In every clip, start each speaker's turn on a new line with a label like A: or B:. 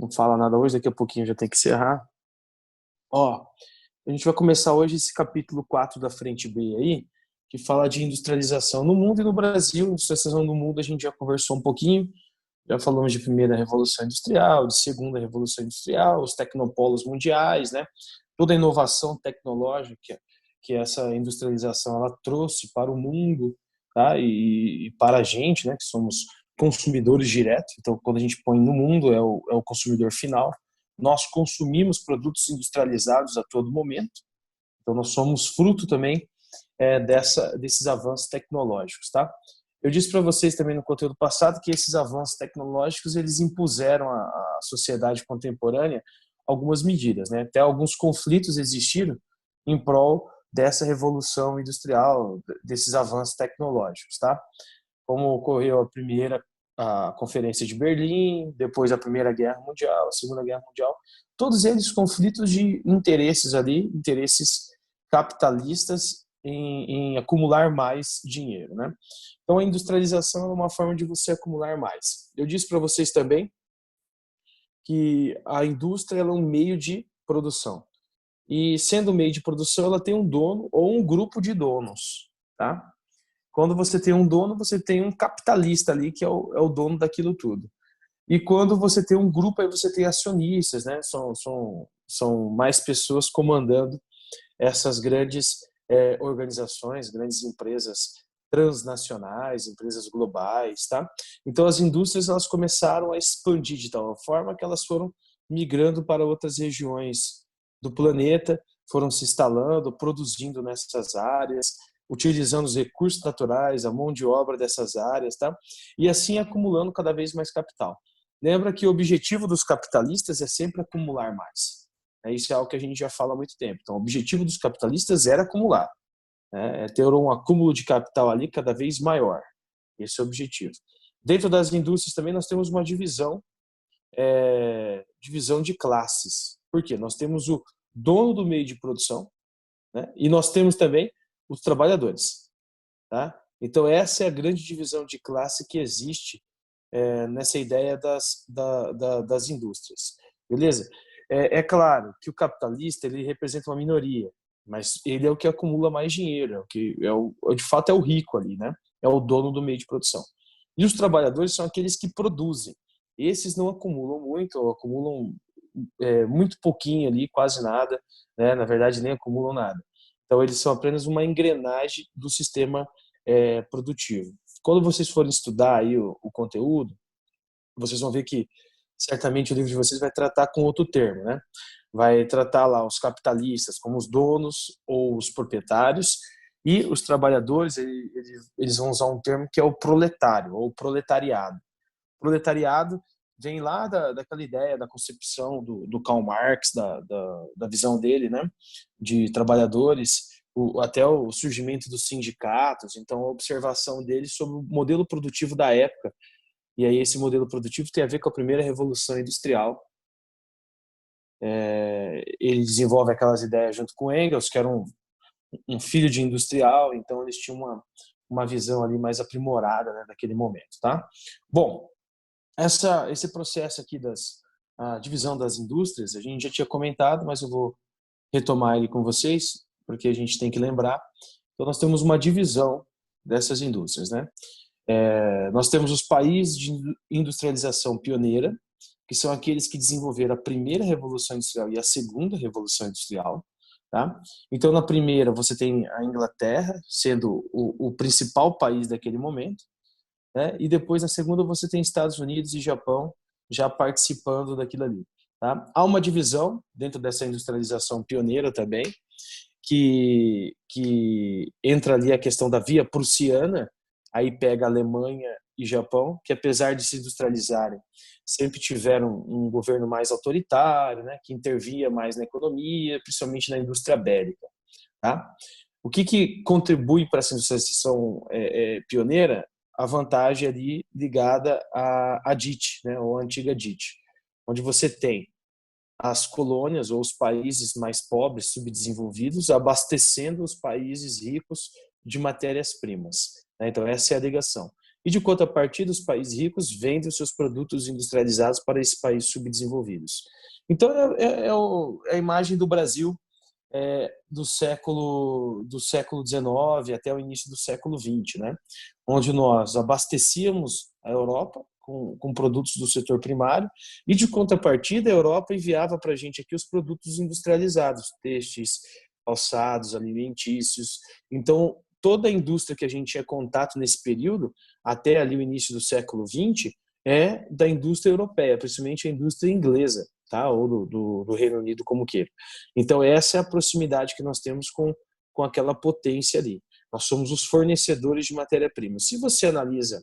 A: não fala nada hoje, daqui a pouquinho já tem que encerrar. Ó, a gente vai começar hoje esse capítulo 4 da frente B aí, que fala de industrialização no mundo e no Brasil. Industrialização no mundo a gente já conversou um pouquinho, já falamos de primeira revolução industrial, de segunda revolução industrial, os tecnopolos mundiais, né? Toda a inovação tecnológica que essa industrialização ela trouxe para o mundo, tá? E para a gente, né, que somos consumidores diretos. Então, quando a gente põe no mundo, é o consumidor final. Nós consumimos produtos industrializados a todo momento. Então, nós somos fruto também desses avanços tecnológicos, tá? Eu disse para vocês também no conteúdo passado que esses avanços tecnológicos eles impuseram à sociedade contemporânea algumas medidas, né? Até alguns conflitos existiram em prol dessa revolução industrial, desses avanços tecnológicos, tá? Como ocorreu a Conferência de Berlim, depois a Primeira Guerra Mundial, a Segunda Guerra Mundial, todos eles conflitos de interesses ali, interesses capitalistas em acumular mais dinheiro, né? Então a industrialização é uma forma de você acumular mais. Eu disse para vocês também que a indústria é um meio de produção. E sendo um meio de produção, ela tem um dono ou um grupo de donos, tá? Quando você tem um dono, você tem um capitalista ali que é o dono daquilo tudo. E quando você tem um grupo, aí você tem acionistas, né? São mais pessoas comandando essas grandes organizações, grandes empresas transnacionais, empresas globais, tá? Então as indústrias elas começaram a expandir de tal forma que elas foram migrando para outras regiões do planeta, foram se instalando, produzindo nessas áreas, utilizando os recursos naturais, a mão de obra dessas áreas, tá? E assim acumulando cada vez mais capital. Lembra que o objetivo dos capitalistas é sempre acumular mais. Isso é algo que a gente já fala há muito tempo. Então, o objetivo dos capitalistas era acumular, né? É ter um acúmulo de capital ali cada vez maior. Esse é o objetivo. Dentro das indústrias também nós temos uma divisão de classes. Por quê? Nós temos o dono do meio de produção, né? E nós temos também os trabalhadores, tá? Então essa é a grande divisão de classe que existe nessa ideia das indústrias, beleza? É claro que o capitalista ele representa uma minoria, mas ele é o que acumula mais dinheiro, de fato é o rico ali, né? É o dono do meio de produção. E os trabalhadores são aqueles que produzem. Esses não acumulam muito, ou acumulam muito pouquinho ali, quase nada, né? Na verdade nem acumulam nada. Então eles são apenas uma engrenagem do sistema produtivo. Quando vocês forem estudar aí o conteúdo, vocês vão ver que certamente o livro de vocês vai tratar com outro termo, né? Vai tratar lá os capitalistas como os donos ou os proprietários e os trabalhadores, eles vão usar um termo que é o proletário ou proletariado. Proletariado vem lá daquela ideia, da concepção do Karl Marx, da visão dele, né? De trabalhadores, até o surgimento dos sindicatos, então a observação dele sobre o modelo produtivo da época. E aí esse modelo produtivo tem a ver com a primeira revolução industrial. Ele desenvolve aquelas ideias junto com Engels, que era um filho de industrial, então eles tinham uma visão ali mais aprimorada, né, daquele momento, tá? Bom, esse processo aqui a divisão das indústrias, a gente já tinha comentado, mas eu vou retomar ele com vocês, porque a gente tem que lembrar. Então nós temos uma divisão dessas indústrias, né? Nós temos os países de industrialização pioneira, que são aqueles que desenvolveram a primeira revolução industrial e a segunda revolução industrial, tá? Então, na primeira, você tem a Inglaterra sendo o principal país daquele momento, né? E depois, na segunda, você tem Estados Unidos e Japão já participando daquilo ali, tá? Há uma divisão dentro dessa industrialização pioneira também, que entra ali a questão da via prussiana, aí pega Alemanha e Japão, que apesar de se industrializarem, sempre tiveram um governo mais autoritário, né, que intervia mais na economia, principalmente na indústria bélica, tá? O que contribui para essa industrialização pioneira? A vantagem ali ligada à DIT, né, ou à antiga DIT, onde você tem as colônias ou os países mais pobres, subdesenvolvidos, abastecendo os países ricos de matérias-primas. Então, essa é a ligação. E, de contrapartida, os países ricos vendem os seus produtos industrializados para esses países subdesenvolvidos. Então, é a imagem do Brasil do século XIX até o início do século XX, né? Onde nós abastecíamos a Europa com produtos do setor primário e, de contrapartida, a Europa enviava para a gente aqui os produtos industrializados, têxteis, calçados, alimentícios. Então, toda a indústria que a gente tinha contato nesse período, até ali o início do século XX, é da indústria europeia, principalmente a indústria inglesa, tá? Ou do Reino Unido, como queira. Então, essa é a proximidade que nós temos com aquela potência ali. Nós somos os fornecedores de matéria-prima. Se você analisa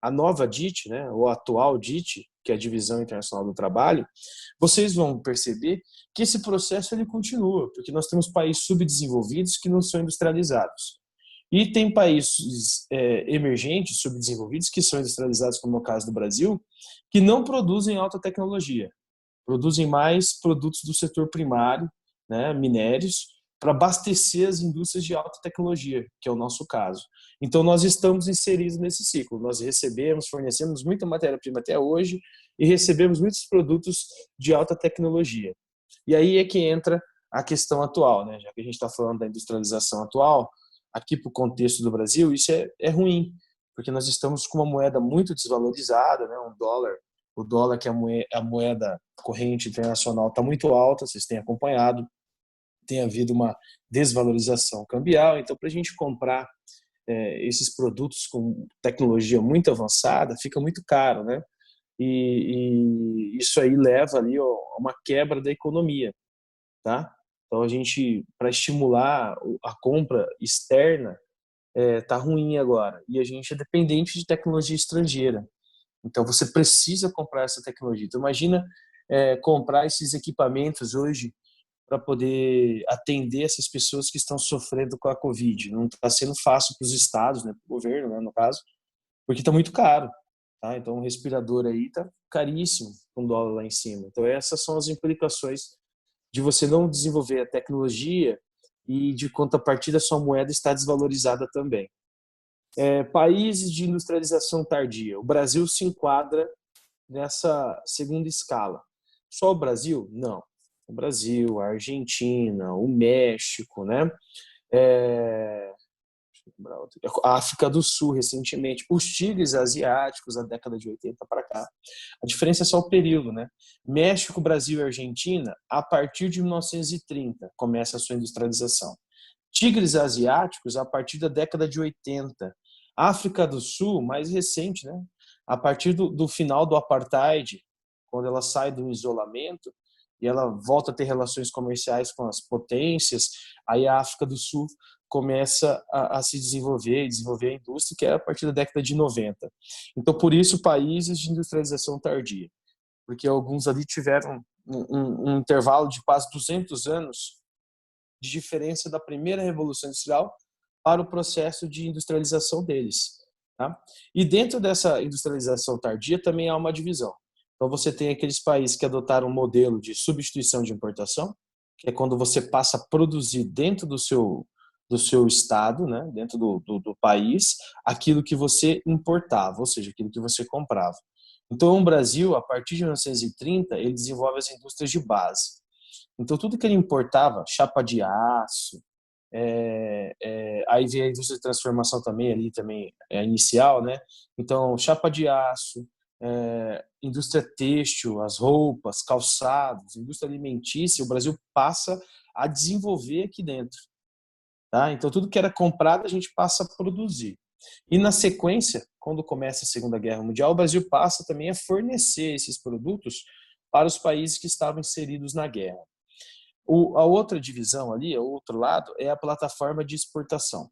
A: a nova DIT, né, ou a atual DIT, que é a Divisão Internacional do Trabalho, vocês vão perceber que esse processo ele continua, porque nós temos países subdesenvolvidos que não são industrializados. E tem países emergentes, subdesenvolvidos, que são industrializados, como é o caso do Brasil, que não produzem alta tecnologia. Produzem mais produtos do setor primário, né, minérios, para abastecer as indústrias de alta tecnologia, que é o nosso caso. Então, nós estamos inseridos nesse ciclo. Nós recebemos, fornecemos muita matéria-prima até hoje e recebemos muitos produtos de alta tecnologia. E aí é que entra a questão atual, né? Já que a gente está falando da industrialização atual, aqui para o contexto do Brasil, isso é ruim, porque nós estamos com uma moeda muito desvalorizada, né? O dólar, que é a moeda corrente internacional, está muito alta, vocês têm acompanhado, tem havido uma desvalorização cambial, então para a gente comprar esses produtos com tecnologia muito avançada, fica muito caro, né? E isso aí leva ali a uma quebra da economia, tá? Então a gente, para estimular a compra externa, tá ruim agora. E a gente é dependente de tecnologia estrangeira. Então você precisa comprar essa tecnologia. Então imagina comprar esses equipamentos hoje para poder atender essas pessoas que estão sofrendo com a Covid. Não está sendo fácil para os estados, né, para o governo, né, no caso, porque está muito caro. Tá? Então, um respirador aí está caríssimo, com dólar lá em cima. Então, essas são as implicações de você não desenvolver a tecnologia e, de contrapartida, sua moeda está desvalorizada também. Países de industrialização tardia. O Brasil se enquadra nessa segunda escala. Só o Brasil? Não. O Brasil, a Argentina, o México, né? A África do Sul, recentemente, os tigres asiáticos, da década de 80 para cá. A diferença é só o período, né? México, Brasil e Argentina, a partir de 1930, começa a sua industrialização. Tigres asiáticos, a partir da década de 80. África do Sul, mais recente, né? A partir do final do apartheid, quando ela sai do isolamento e ela volta a ter relações comerciais com as potências, aí a África do Sul começa a se desenvolver e desenvolver a indústria, que é a partir da década de 90. Então, por isso, países de industrialização tardia, porque alguns ali tiveram um intervalo de quase 200 anos de diferença da primeira Revolução Industrial para o processo de industrialização deles. Tá? E dentro dessa industrialização tardia também há uma divisão. Então, você tem aqueles países que adotaram um modelo de substituição de importação, que é quando você passa a produzir dentro do seu estado, né, dentro do país, aquilo que você importava, ou seja, aquilo que você comprava. Então, o Brasil, a partir de 1930, ele desenvolve as indústrias de base. Então, tudo que ele importava, chapa de aço, aí vem a indústria de transformação também, ali também é a inicial, né? Então, chapa de aço, indústria têxtil, as roupas, calçados, indústria alimentícia, o Brasil passa a desenvolver aqui dentro. Tá? Então, tudo que era comprado, a gente passa a produzir. E, na sequência, quando começa a Segunda Guerra Mundial, o Brasil passa também a fornecer esses produtos para os países que estavam inseridos na guerra. A outra divisão ali, o outro lado, é a plataforma de exportação.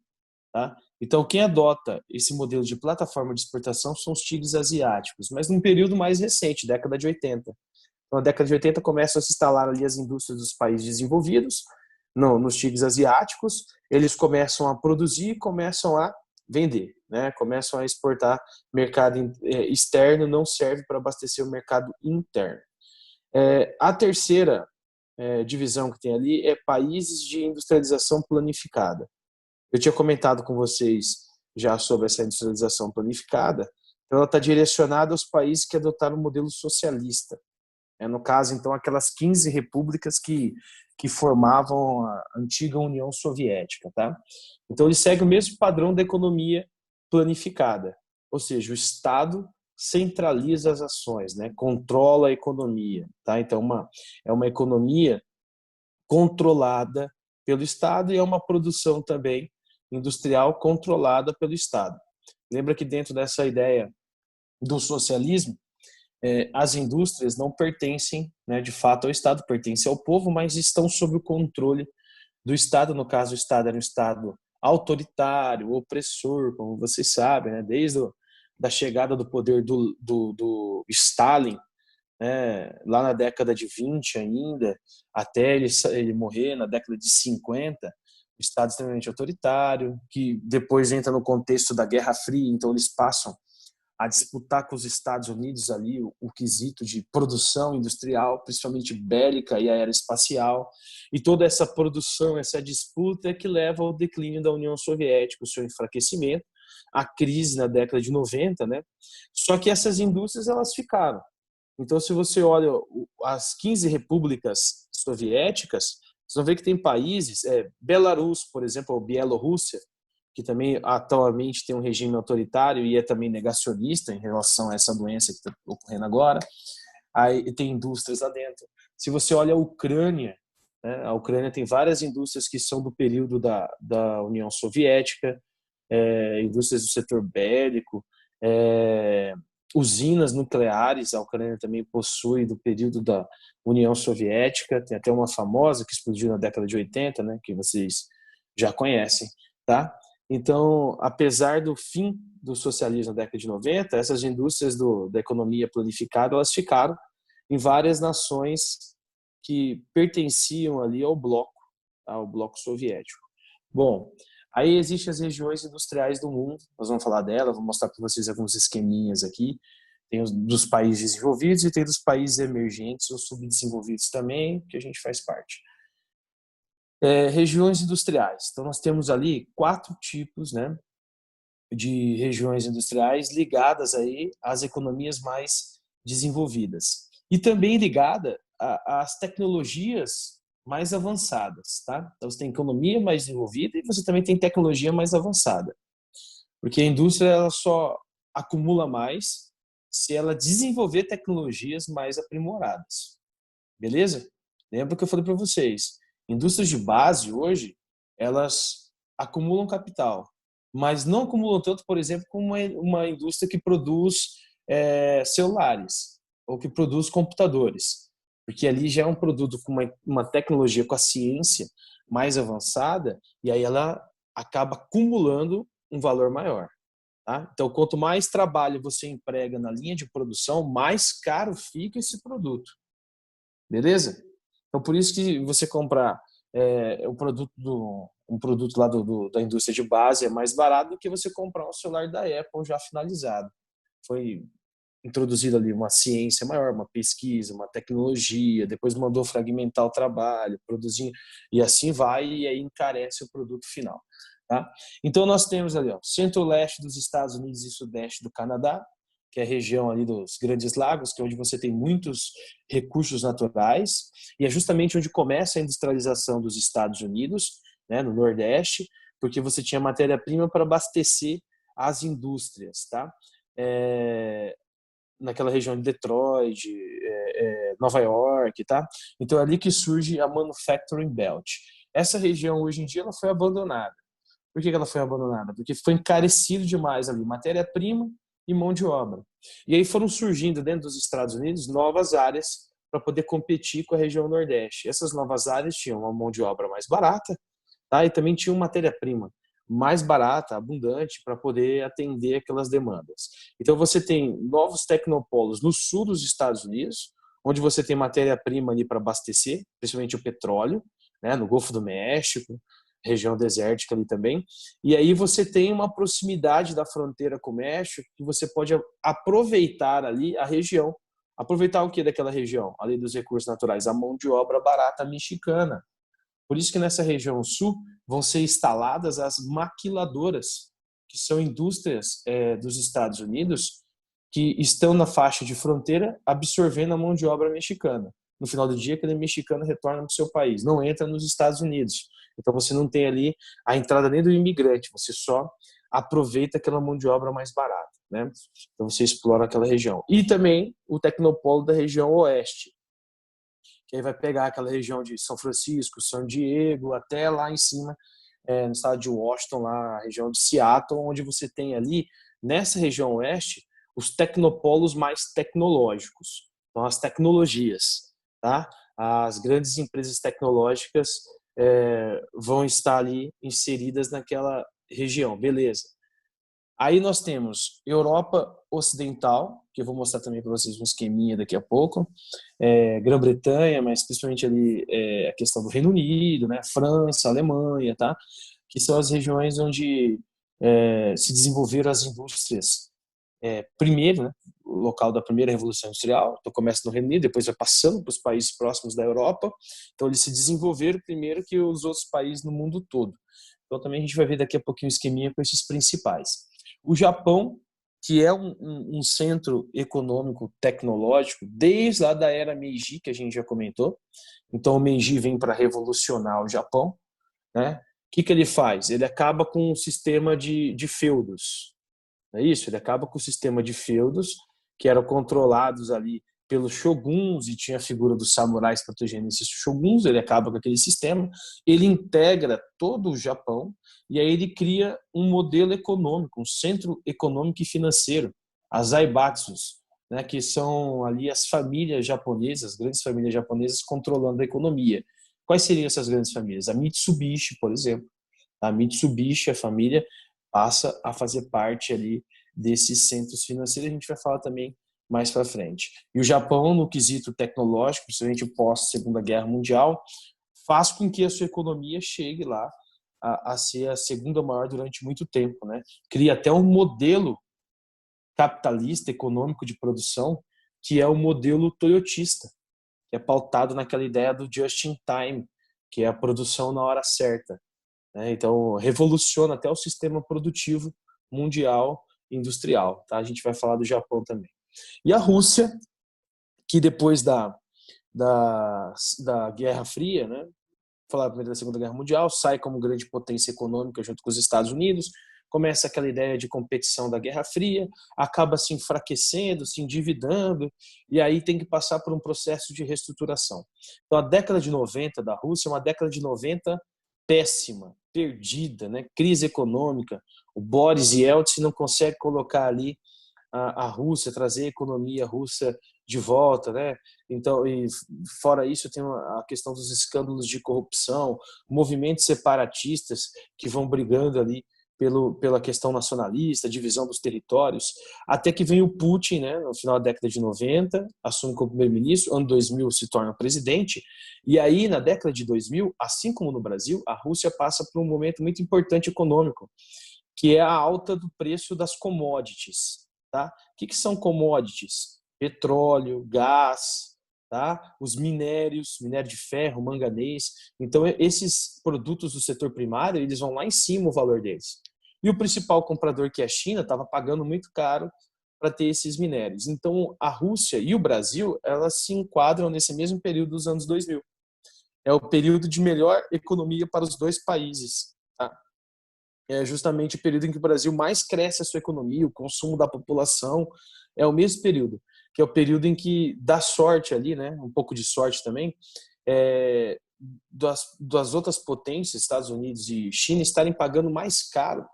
A: Tá? Então, quem adota esse modelo de plataforma de exportação são os tigres asiáticos, mas num período mais recente, década de 80. Então, na década de 80 começam a se instalar ali as indústrias dos países desenvolvidos, nos tigres asiáticos, eles começam a produzir e começam a vender, né? Começam a exportar. Mercado externo não serve para abastecer o mercado interno. A terceira divisão que tem ali é países de industrialização planificada. Eu tinha comentado com vocês já sobre essa industrialização planificada, então ela está direcionada aos países que adotaram o modelo socialista. No caso, então, aquelas 15 repúblicas que formavam a antiga União Soviética. Tá? Então, ele segue o mesmo padrão da economia planificada, ou seja, o Estado centraliza as ações, né? Controla a economia. Tá? Então, é uma economia controlada pelo Estado e é uma produção também industrial controlada pelo Estado. Lembra que dentro dessa ideia do socialismo, as indústrias não pertencem, né, de fato ao Estado, pertencem ao povo, mas estão sob o controle do Estado. No caso, o Estado era um Estado autoritário, opressor, como vocês sabem, né, desde da chegada do poder do Stalin, né, lá na década de 20 ainda, até ele morrer na década de 50, o Estado extremamente autoritário, que depois entra no contexto da Guerra Fria, então eles passam a disputar com os Estados Unidos ali o quesito de produção industrial, principalmente bélica e aeroespacial, e toda essa produção, essa disputa é que leva ao declínio da União Soviética, o seu enfraquecimento, a crise na década de 90, né? Só que essas indústrias elas ficaram. Então, se você olha as 15 repúblicas soviéticas, você vai ver que tem países, Belarus, por exemplo, ou Bielorrússia, que também atualmente tem um regime autoritário e é também negacionista em relação a essa doença que está ocorrendo agora. Aí tem indústrias lá dentro. Se você olha a Ucrânia, né, a Ucrânia tem várias indústrias que são do período da União Soviética, indústrias do setor bélico, usinas nucleares, a Ucrânia também possui do período da União Soviética, tem até uma famosa que explodiu na década de 80, né, que vocês já conhecem, tá? Então, apesar do fim do socialismo na década de 90, essas indústrias da economia planificada, elas ficaram em várias nações que pertenciam ali ao bloco soviético. Bom, aí existem as regiões industriais do mundo, nós vamos falar delas, vou mostrar para vocês alguns esqueminhas aqui. Tem os dos países desenvolvidos e tem dos países emergentes ou subdesenvolvidos também, que a gente faz parte. Regiões industriais. Então, nós temos ali 4 tipos, né, de regiões industriais ligadas aí às economias mais desenvolvidas. E também ligada às tecnologias mais avançadas, tá? Então, você tem economia mais desenvolvida e você também tem tecnologia mais avançada. Porque a indústria ela só acumula mais se ela desenvolver tecnologias mais aprimoradas. Beleza? Lembra que eu falei para vocês, indústrias de base hoje, elas acumulam capital, mas não acumulam tanto, por exemplo, como uma indústria que produz celulares ou que produz computadores, porque ali já é um produto com uma tecnologia, com a ciência mais avançada, e aí ela acaba acumulando um valor maior. Tá? Então, quanto mais trabalho você emprega na linha de produção, mais caro fica esse produto. Beleza? Então, por isso que você comprar um produto lá da indústria de base é mais barato do que você comprar um celular da Apple já finalizado. Foi introduzido ali uma ciência maior, uma pesquisa, uma tecnologia, depois mandou fragmentar o trabalho, produzir, e assim vai, e aí encarece o produto final. Tá? Então, nós temos ali centro-leste dos Estados Unidos e sudeste do Canadá, que é a região ali dos Grandes Lagos, que é onde você tem muitos recursos naturais, e é justamente onde começa a industrialização dos Estados Unidos, né, no Nordeste, porque você tinha matéria-prima para abastecer as indústrias, tá? Naquela região de Detroit, Nova York, tá? Então é ali que surge a Manufacturing Belt. Essa região hoje em dia ela foi abandonada. Por que ela foi abandonada? Porque foi encarecido demais ali, matéria-prima e mão de obra. E aí foram surgindo dentro dos Estados Unidos novas áreas para poder competir com a região Nordeste. Essas novas áreas tinham uma mão de obra mais barata, tá? E também tinham matéria-prima mais barata, abundante, para poder atender aquelas demandas. Então você tem novos tecnopolos no sul dos Estados Unidos, onde você tem matéria-prima ali para abastecer, principalmente o petróleo, né, no Golfo do México, região desértica ali também. E aí você tem uma proximidade da fronteira com o México que você pode aproveitar ali a região. Aproveitar o que daquela região? Além dos recursos naturais, a mão de obra barata mexicana. Por isso que nessa região sul vão ser instaladas as maquiladoras. que são indústrias dos Estados Unidos que estão na faixa de fronteira absorvendo a mão de obra mexicana. No final do dia, aquele mexicano retorna para o seu país, não entra nos Estados Unidos. Então você não tem ali a entrada nem do imigrante, você só aproveita aquela mão de obra mais barata, né? Então você explora aquela região. E também o tecnopolo da região oeste, que aí vai pegar aquela região de São Francisco, São Diego, até lá em cima, no estado de Washington, lá, a região de Seattle, onde você tem ali, nessa região oeste, os tecnopolos mais tecnológicos. Então, as tecnologias, tá? As grandes empresas tecnológicas vão estar ali inseridas naquela região, beleza. Aí nós temos Europa Ocidental, que eu vou mostrar também para vocês um esqueminha daqui a pouco, Grã-Bretanha, mas principalmente ali a questão do Reino Unido, né? França, Alemanha, tá? Que são as regiões onde se desenvolveram as indústrias primeiro, né? O local da primeira revolução industrial, então começa no Reino Unido, depois vai passando para os países próximos da Europa, então eles se desenvolveram primeiro que os outros países no mundo todo. Então também a gente vai ver daqui a pouquinho um esqueminha com esses principais. O Japão, que é um centro econômico tecnológico desde lá da era Meiji, que a gente já comentou. Então o Meiji vem para revolucionar o Japão, né? O que ele faz? Ele acaba com o sistema de feudos. É isso, ele acaba com o sistema de feudos que eram controlados ali pelos shoguns e tinha a figura dos samurais protegendo esses shoguns. Ele acaba com aquele sistema, ele integra todo o Japão e aí ele cria um modelo econômico, um centro econômico e financeiro, as Zaibatsus, né, que são ali as famílias japonesas, as grandes famílias japonesas controlando a economia. Quais seriam essas grandes famílias? A Mitsubishi, por exemplo. A Mitsubishi, a família, passa a fazer parte ali desses centros financeiros. A gente vai falar também mais para frente. E o Japão, no quesito tecnológico, principalmente pós Segunda Guerra Mundial, faz com que a sua economia chegue lá a ser a segunda maior durante muito tempo, né? Cria até um modelo capitalista econômico de produção que é o modelo toyotista, que é pautado naquela ideia do just in time, que é a produção na hora certa. Então, revoluciona até o sistema produtivo mundial industrial. Tá? A gente vai falar do Japão também. E a Rússia, que depois da Guerra Fria, né, falar primeiro da Segunda Guerra Mundial, sai como grande potência econômica junto com os Estados Unidos, começa aquela ideia de competição da Guerra Fria, acaba se enfraquecendo, se endividando, e aí tem que passar por um processo de reestruturação. Então, a década de 90 da Rússia é uma década de 90 péssima, perdida, né? Crise econômica. O Boris Yeltsin não consegue colocar ali a Rússia, trazer a economia russa de volta, né? Então, e fora isso, tem a questão dos escândalos de corrupção, movimentos separatistas que vão brigando ali pela questão nacionalista, divisão dos territórios, até que vem o Putin, né, no final da década de 90, assume como primeiro-ministro, ano 2000 se torna presidente, e aí na década de 2000, assim como no Brasil, a Rússia passa por um momento muito importante econômico, que é a alta do preço das commodities. Tá? O que são commodities? Petróleo, gás, tá? Os minérios, minério de ferro, manganês. Então, esses produtos do setor primário, eles vão lá em cima o valor deles. E o principal comprador, que é a China, estava pagando muito caro para ter esses minérios. Então, a Rússia e o Brasil, elas se enquadram nesse mesmo período dos anos 2000. É o período de melhor economia para os dois países. Tá? É justamente o período em que o Brasil mais cresce a sua economia, o consumo da população, é o mesmo período, que é o período em que dá sorte ali, né, um pouco de sorte também, das outras potências, Estados Unidos e China, estarem pagando mais caro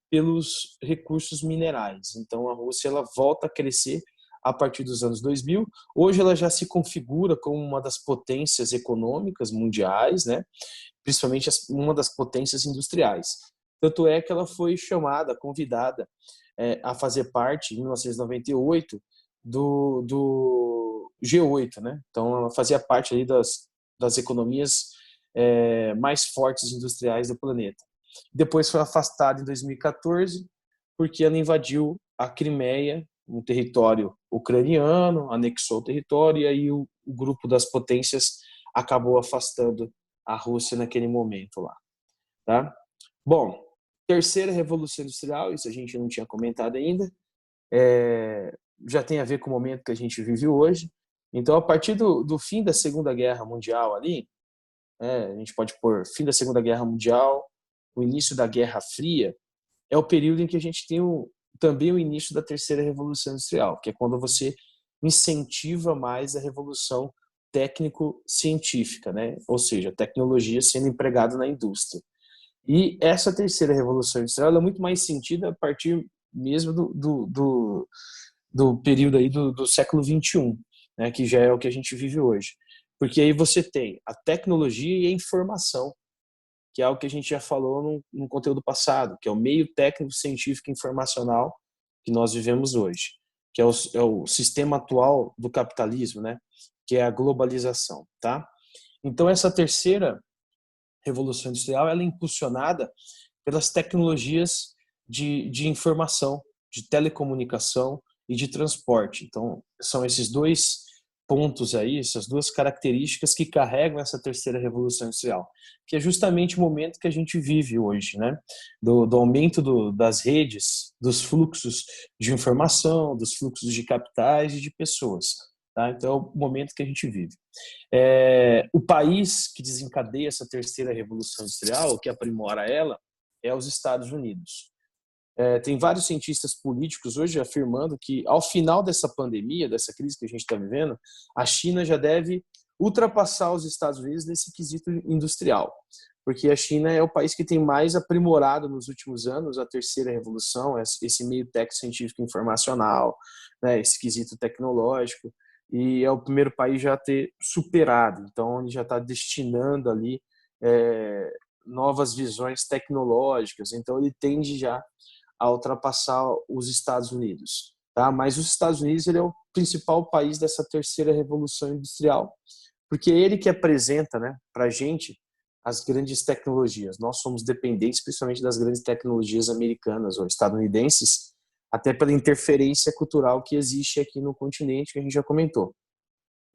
A: pelos recursos minerais. Então a Rússia ela volta a crescer a partir dos anos 2000. Hoje ela já se configura como uma das potências econômicas mundiais, né? Principalmente uma das potências industriais. Tanto é que ela foi chamada, convidada a fazer parte, em 1998, do G8. Né? Então, ela fazia parte ali das economias mais fortes industriais do planeta. Depois foi afastada em 2014, porque ela invadiu a Crimeia, um território ucraniano, anexou o território, e aí o grupo das potências acabou afastando a Rússia naquele momento lá. Tá? Bom, Terceira revolução industrial, isso a gente não tinha comentado ainda, já tem a ver com o momento que a gente vive hoje. Então, a partir do fim da Segunda Guerra Mundial ali, a gente pode pôr fim da Segunda Guerra Mundial, o início da Guerra Fria, é o período em que a gente tem também o início da terceira revolução industrial, que é quando você incentiva mais a revolução técnico-científica, né? Ou seja, a tecnologia sendo empregada na indústria. E essa terceira revolução industrial é muito mais sentida a partir mesmo do período aí do século XXI, né? Que já é o que a gente vive hoje. Porque aí você tem a tecnologia e a informação, que é algo que a gente já falou no conteúdo passado, que é o meio técnico, científico e informacional que nós vivemos hoje, que é o sistema atual do capitalismo, né? Que é a globalização, tá? Então, essa terceira revolução industrial ela é impulsionada pelas tecnologias de informação, de telecomunicação e de transporte. Então, são esses dois pontos aí, essas duas características que carregam essa terceira revolução industrial, que é justamente o momento que a gente vive hoje, né? Do aumento das redes, dos fluxos de informação, dos fluxos de capitais e de pessoas. Tá? Então, é o momento que a gente vive. O país que desencadeia essa terceira revolução industrial, que aprimora ela, é os Estados Unidos. Tem vários cientistas políticos hoje afirmando que, ao final dessa pandemia, dessa crise que a gente está vivendo, a China já deve ultrapassar os Estados Unidos nesse quesito industrial, porque a China é o país que tem mais aprimorado nos últimos anos a terceira revolução, esse meio técnico científico informacional, né, esse quesito tecnológico, e é o primeiro país já a ter superado. Então, ele já está destinando ali novas visões tecnológicas. Então, ele tende já a ultrapassar os Estados Unidos. Tá? Mas os Estados Unidos ele é o principal país dessa terceira revolução industrial, porque é ele que apresenta, né, para a gente as grandes tecnologias. Nós somos dependentes principalmente das grandes tecnologias americanas ou estadunidenses, até pela interferência cultural que existe aqui no continente, que a gente já comentou.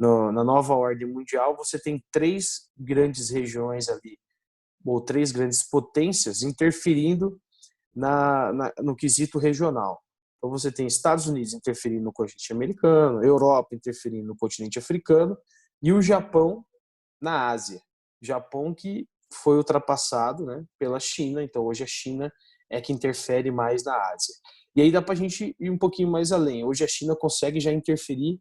A: Na nova ordem mundial, você tem três grandes regiões ali, ou três grandes potências interferindo no quesito regional. Então você tem Estados Unidos interferindo no continente americano, Europa interferindo no continente africano e o Japão na Ásia. Japão que foi ultrapassado, né, pela China, então hoje a China é que interfere mais na Ásia. E aí dá para a gente ir um pouquinho mais além. Hoje a China consegue já interferir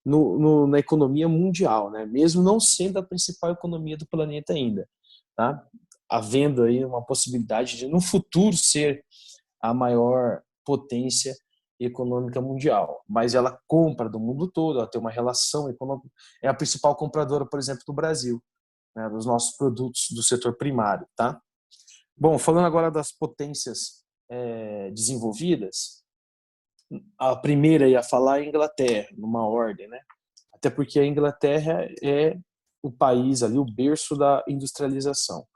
A: na economia mundial, né, mesmo não sendo a principal economia do planeta ainda. Tá? Havendo aí uma possibilidade de, no futuro, ser a maior potência econômica mundial. Mas ela compra do mundo todo, ela tem uma relação econômica. É a principal compradora, por exemplo, do Brasil, né, dos nossos produtos do setor primário. Tá? Bom, falando agora das potências desenvolvidas, a primeira a falar é a Inglaterra, numa ordem, né? Até porque a Inglaterra é o país ali, o berço da industrialização.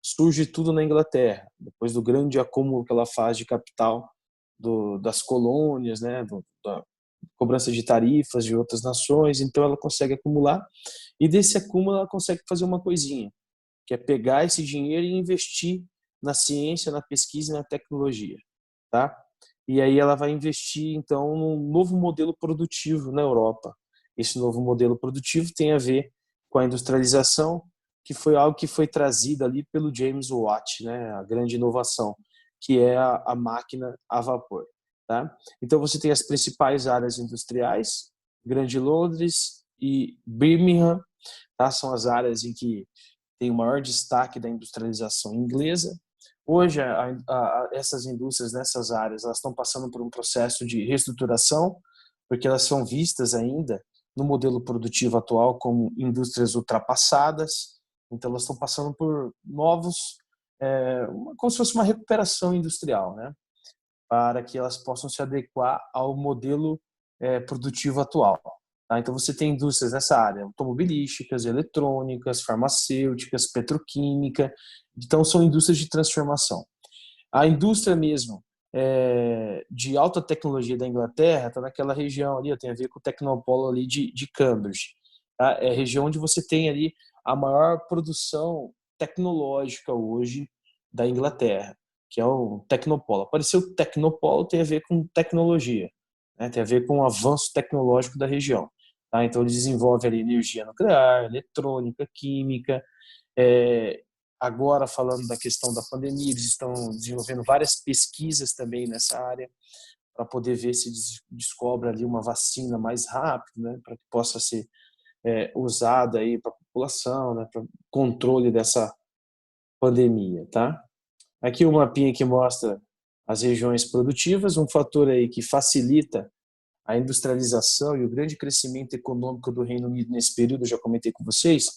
A: Surge tudo na Inglaterra, depois do grande acúmulo que ela faz de capital das colônias, né, da cobrança de tarifas de outras nações, então ela consegue acumular, e desse acúmulo ela consegue fazer uma coisinha, que é pegar esse dinheiro e investir na ciência, na pesquisa e na tecnologia, tá? E aí ela vai investir, então, num novo modelo produtivo na Europa. Esse novo modelo produtivo tem a ver com a industrialização, que foi algo que foi trazido ali pelo James Watt, né? A grande inovação, que é a máquina a vapor. Tá? Então você tem as principais áreas industriais, Grande Londres e Birmingham, tá? São as áreas em que tem o maior destaque da industrialização inglesa. Hoje, essas indústrias nessas áreas elas estão passando por um processo de reestruturação, porque elas são vistas ainda no modelo produtivo atual como indústrias ultrapassadas. Então, elas estão passando por novos, como se fosse uma recuperação industrial, né? Para que elas possam se adequar ao modelo produtivo atual. Tá? Então, você tem indústrias nessa área, automobilísticas, eletrônicas, farmacêuticas, petroquímica. Então, são indústrias de transformação. A indústria mesmo de alta tecnologia da Inglaterra está naquela região ali, tem a ver com o Tecnopolo ali de Cambridge. Tá? É a região onde você tem ali a maior produção tecnológica hoje da Inglaterra, que é o Tecnopolo. Apareceu o Tecnopolo, tem a ver com tecnologia, né? Tem a ver com o avanço tecnológico da região. Tá? Então, ele desenvolve ali energia nuclear, eletrônica, química. É, agora, falando da questão da pandemia, eles estão desenvolvendo várias pesquisas também nessa área para poder ver se descobre ali uma vacina mais rápido, né? Para que possa ser usada aí para a população, né? Para controle dessa pandemia, tá? Aqui um mapinha que mostra as regiões produtivas, um fator aí que facilita a industrialização e o grande crescimento econômico do Reino Unido nesse período, eu já comentei com vocês,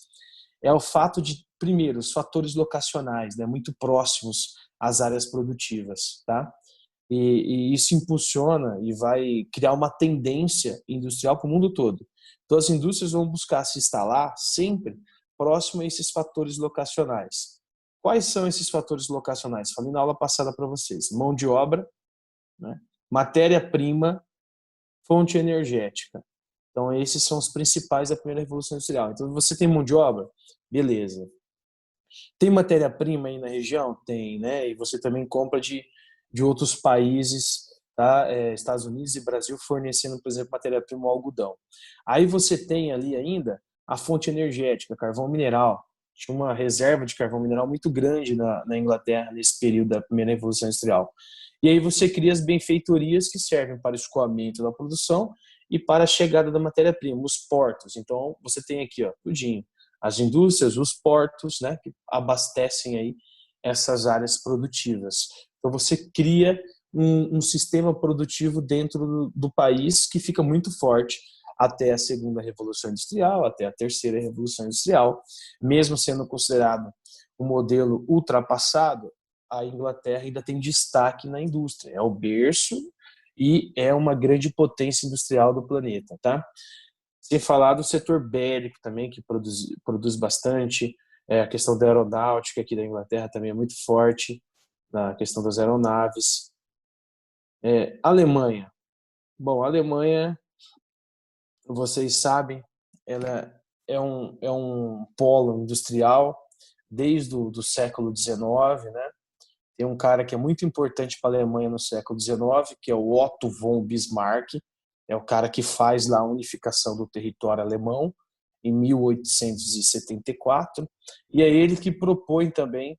A: é o fato de, primeiro, os fatores locacionais, né, muito próximos às áreas produtivas, tá? E isso impulsiona e vai criar uma tendência industrial para o mundo todo. Então, as indústrias vão buscar se instalar sempre próximo a esses fatores locacionais. Quais são esses fatores locacionais? Falei na aula passada para vocês. Mão de obra, né? Matéria-prima, fonte energética. Então, esses são os principais da primeira revolução industrial. Então, você tem mão de obra? Beleza. Tem matéria-prima aí na região? Tem, né? E você também compra de outros países, tá? Estados Unidos e Brasil fornecendo, por exemplo, matéria-prima ao algodão. Aí você tem ali ainda a fonte energética, carvão mineral. Tinha uma reserva de carvão mineral muito grande na Inglaterra nesse período da primeira revolução industrial. E aí você cria as benfeitorias que servem para o escoamento da produção e para a chegada da matéria-prima, os portos. Então, você tem aqui, ó, tudinho. As indústrias, os portos, né, que abastecem aí essas áreas produtivas. Então, você cria um sistema produtivo dentro do país que fica muito forte até a segunda revolução industrial, até a terceira revolução industrial. Mesmo sendo considerado um modelo ultrapassado, a Inglaterra ainda tem destaque na indústria. É o berço e é uma grande potência industrial do planeta, tá? Sem falar do setor bélico também, que produz bastante. A questão da aeronáutica aqui da Inglaterra também é muito forte, na questão das aeronaves. Alemanha. Bom, a Alemanha, vocês sabem, ela é um polo industrial desde o do século XIX, né? Tem um cara que é muito importante para a Alemanha no século XIX, que é o Otto von Bismarck, é o cara que faz lá a unificação do território alemão em 1874, e é ele que propõe também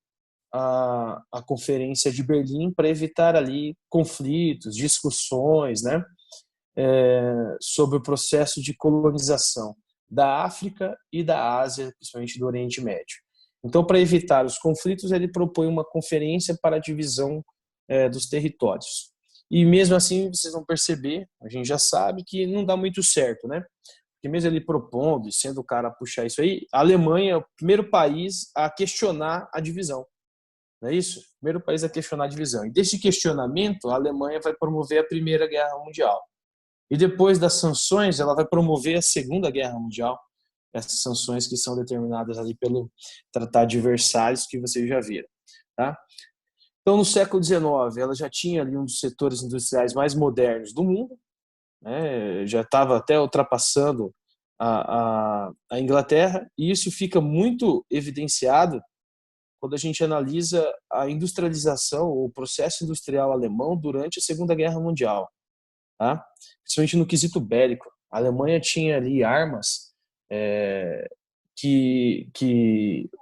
A: a Conferência de Berlim para evitar ali conflitos, discussões, né, sobre o processo de colonização da África e da Ásia, principalmente do Oriente Médio. Então, para evitar os conflitos, ele propõe uma conferência para a divisão dos territórios. E mesmo assim, vocês vão perceber, a gente já sabe que não dá muito certo, né? Porque mesmo ele propondo e sendo o cara a puxar isso aí, a Alemanha é o primeiro país a questionar a divisão. Não é isso? Primeiro país a questionar a divisão. E desse questionamento, a Alemanha vai promover a Primeira Guerra Mundial. E depois das sanções, ela vai promover a Segunda Guerra Mundial. Essas sanções que são determinadas ali pelo Tratado de Versalhes, que vocês já viram. Tá? Então, no século XIX, ela já tinha ali um dos setores industriais mais modernos do mundo, né? Já estava até ultrapassando a Inglaterra, e isso fica muito evidenciado quando a gente analisa a industrialização, o processo industrial alemão durante a Segunda Guerra Mundial, tá? Principalmente no quesito bélico. A Alemanha tinha ali armas que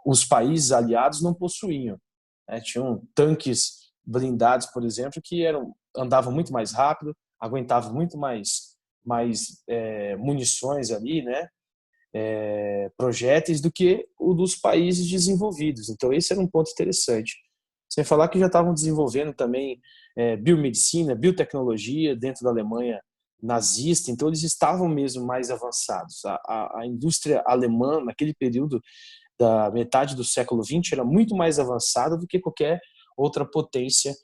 A: os países aliados não possuíam, né? Tinham tanques blindados, por exemplo, que andavam muito mais rápido, aguentavam muito mais munições ali, né? Projéteis do que o dos países desenvolvidos. Então, esse era um ponto interessante. Sem falar que já estavam desenvolvendo também biomedicina, biotecnologia dentro da Alemanha nazista, então eles estavam mesmo mais avançados. A indústria alemã, naquele período da metade do século XX, era muito mais avançada do que qualquer outra potência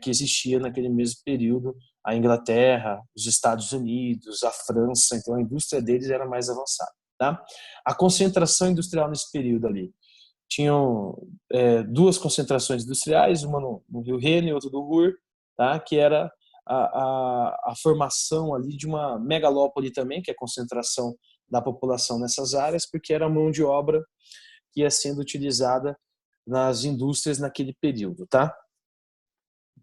A: que existia naquele mesmo período. A Inglaterra, os Estados Unidos, a França, então a indústria deles era mais avançada. Tá? A concentração industrial nesse período ali. Tinham duas concentrações industriais, uma no Rio Reno e outra do Ruhr, tá? Que era a formação ali de uma megalópole também, que é a concentração da população nessas áreas, porque era a mão de obra que ia sendo utilizada nas indústrias naquele período. Tá?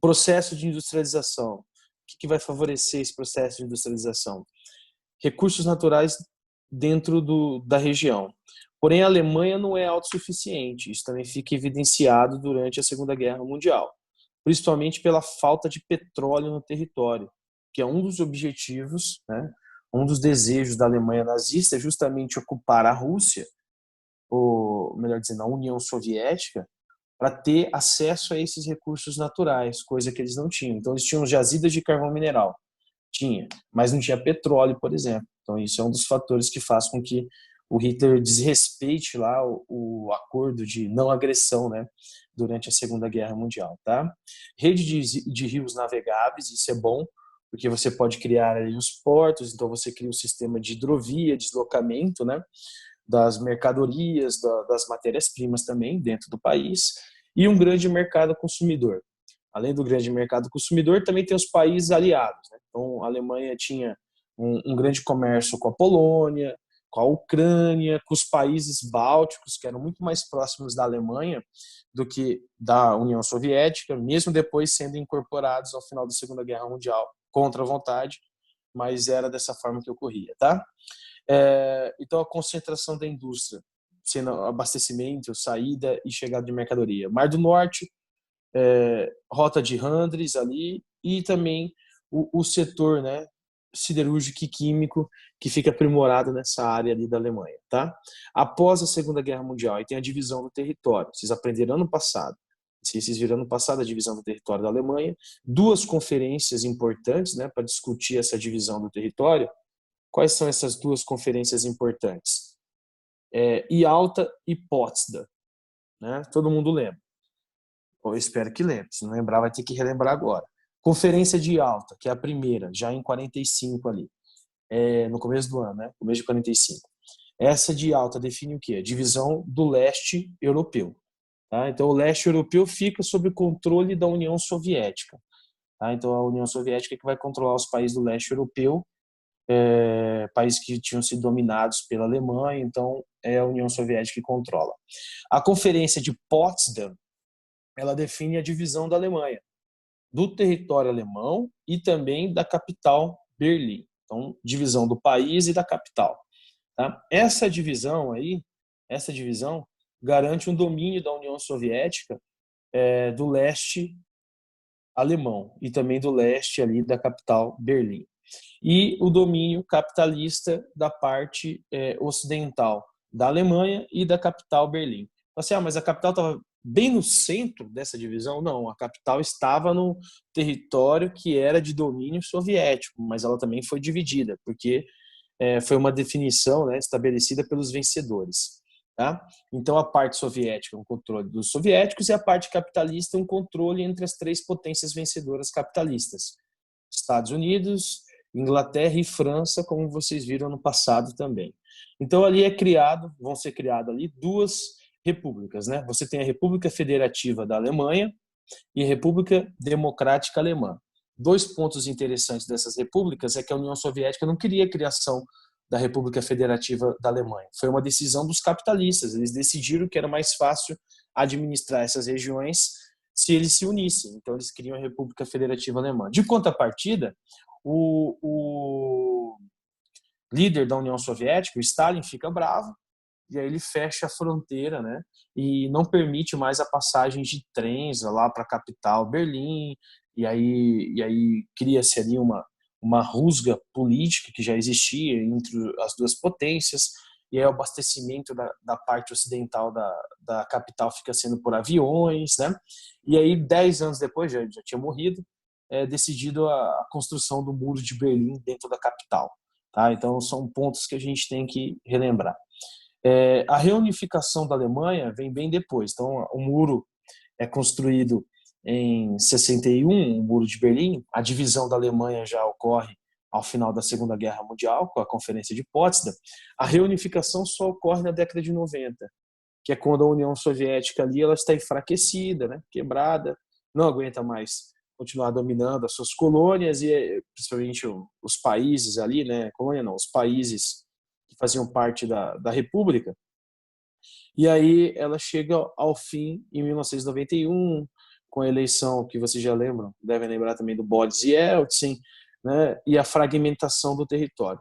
A: Processo de industrialização. O que vai favorecer esse processo de industrialização? Recursos naturais dentro da região. Porém, a Alemanha não é autossuficiente. Isso também fica evidenciado durante a Segunda Guerra Mundial, principalmente pela falta de petróleo no território, que é um dos objetivos, né, um dos desejos da Alemanha nazista é justamente ocupar a Rússia, ou melhor dizendo, a União Soviética, para ter acesso a esses recursos naturais, coisa que eles não tinham. Então, eles tinham jazidas de carvão mineral, tinha, mas não tinha petróleo, por exemplo. Então, isso é um dos fatores que faz com que o Hitler desrespeite lá o acordo de não agressão, né, durante a Segunda Guerra Mundial, tá? Rede de rios navegáveis, isso é bom, porque você pode criar ali os portos, então você cria um sistema de hidrovia, deslocamento, né, das mercadorias, das matérias-primas também dentro do país, e um grande mercado consumidor. Além do grande mercado consumidor, também tem os países aliados, né? Então, a Alemanha tinha um grande comércio com a Polônia, com a Ucrânia, com os países bálticos, que eram muito mais próximos da Alemanha do que da União Soviética, mesmo depois sendo incorporados ao final da Segunda Guerra Mundial, contra a vontade, mas era dessa forma que ocorria, tá? Então, a concentração da indústria, sendo abastecimento, saída e chegada de mercadoria. Mar do Norte, rota de Handris ali, e também o setor, né, siderúrgico e químico, que fica aprimorado nessa área ali da Alemanha, tá? Após a Segunda Guerra Mundial, aí tem a divisão do território. Vocês aprenderam ano passado. Vocês viram ano passado a divisão do território da Alemanha. Duas conferências importantes, né, para discutir essa divisão do território. Quais são essas duas conferências importantes? Yalta e Potsdam, né? Todo mundo lembra. Eu espero que lembre. Se não lembrar, vai ter que relembrar agora. Conferência de Yalta, que é a primeira, já em 45 ali, no começo do ano, né? Começo de 45. Essa de Yalta define o quê? A divisão do leste europeu. Tá? Então, o leste europeu fica sob o controle da União Soviética. Tá? Então, a União Soviética é que vai controlar os países do leste europeu, países que tinham sido dominados pela Alemanha, então é a União Soviética que controla. A Conferência de Potsdam, ela define a divisão da Alemanha, do território alemão e também da capital Berlim. Então, divisão do país e da capital. Tá? Essa divisão garante um domínio da União Soviética do leste alemão e também do leste ali da capital Berlim. E o domínio capitalista da parte ocidental da Alemanha e da capital Berlim. Assim, mas a capital estava bem no centro dessa divisão? Não, a capital estava no território que era de domínio soviético, mas ela também foi dividida, porque foi uma definição, né, estabelecida pelos vencedores. Tá? Então, a parte soviética é um controle dos soviéticos e a parte capitalista é um controle entre as três potências vencedoras capitalistas. Estados Unidos, Inglaterra e França, como vocês viram no passado também. Então, ali vão ser criadas ali duas repúblicas, né? Você tem a República Federativa da Alemanha e a República Democrática Alemã. Dois pontos interessantes dessas repúblicas é que a União Soviética não queria a criação da República Federativa da Alemanha. Foi uma decisão dos capitalistas. Eles decidiram que era mais fácil administrar essas regiões se eles se unissem. Então, eles criam a República Federativa Alemã. De contrapartida, o líder da União Soviética, o Stalin, fica bravo e aí ele fecha a fronteira, né? E não permite mais a passagem de trens lá para a capital, Berlim, e aí cria-se ali uma rusga política que já existia entre as duas potências, e aí o abastecimento da parte ocidental da capital fica sendo por aviões, né? E aí, 10 anos depois, já tinha morrido, decidido a construção do Muro de Berlim dentro da capital. Tá? Então, são pontos que a gente tem que relembrar. A reunificação da Alemanha vem bem depois. Então, o muro é construído em 61, o Muro de Berlim. A divisão da Alemanha já ocorre ao final da Segunda Guerra Mundial, com a Conferência de Potsdam. A reunificação só ocorre na década de 90, que é quando a União Soviética ali ela está enfraquecida, né, quebrada, não aguenta mais continuar dominando as suas colônias e principalmente os países ali, né, colônia não, os países que faziam parte da República. E aí ela chega ao fim em 1991, com a eleição que vocês já lembram, devem lembrar também do Boris Yeltsin, né, e a fragmentação do território.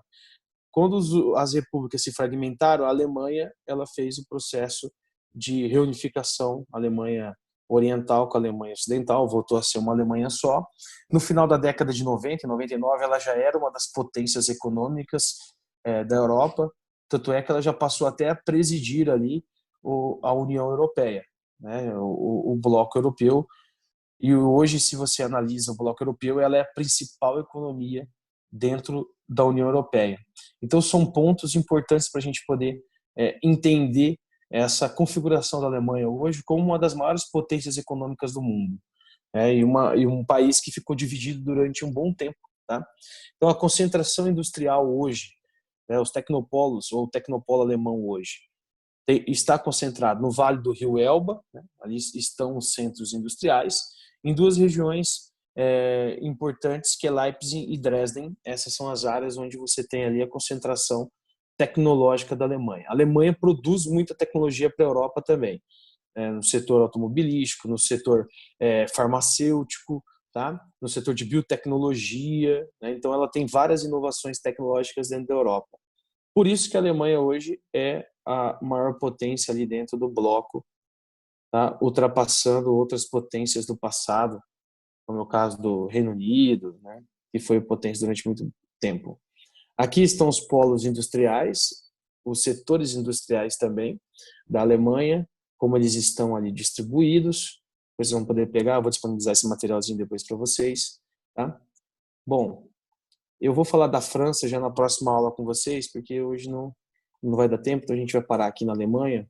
A: Quando as repúblicas se fragmentaram, a Alemanha ela fez o processo de reunificação, a Alemanha Oriental com a Alemanha Ocidental, voltou a ser uma Alemanha só. No final da década de 90, em 99, ela já era uma das potências econômicas da Europa, tanto é que ela já passou até a presidir ali a União Europeia, né, o bloco europeu. E hoje, se você analisa o bloco europeu, ela é a principal economia dentro da União Europeia. Então, são pontos importantes para a gente poder entender essa configuração da Alemanha hoje como uma das maiores potências econômicas do mundo. E um país que ficou dividido durante um bom tempo. Tá? Então, a concentração industrial hoje, os tecnopolos, ou o tecnopolo alemão hoje, está concentrado no Vale do Rio Elba, né? Ali estão os centros industriais, em duas regiões importantes, que é Leipzig e Dresden. Essas são as áreas onde você tem ali a concentração tecnológica da Alemanha. A Alemanha produz muita tecnologia para a Europa também, no setor automobilístico, no setor farmacêutico, tá? No setor de biotecnologia, né? Então ela tem várias inovações tecnológicas dentro da Europa. Por isso que a Alemanha hoje é a maior potência ali dentro do bloco, tá? Ultrapassando outras potências do passado, como é o caso do Reino Unido, né? Que foi potência durante muito tempo. Aqui estão os polos industriais, os setores industriais também da Alemanha, como eles estão ali distribuídos. Vocês vão poder pegar, vou disponibilizar esse materialzinho depois para vocês. Tá? Bom, eu vou falar da França já na próxima aula com vocês, porque hoje não vai dar tempo, então a gente vai parar aqui na Alemanha.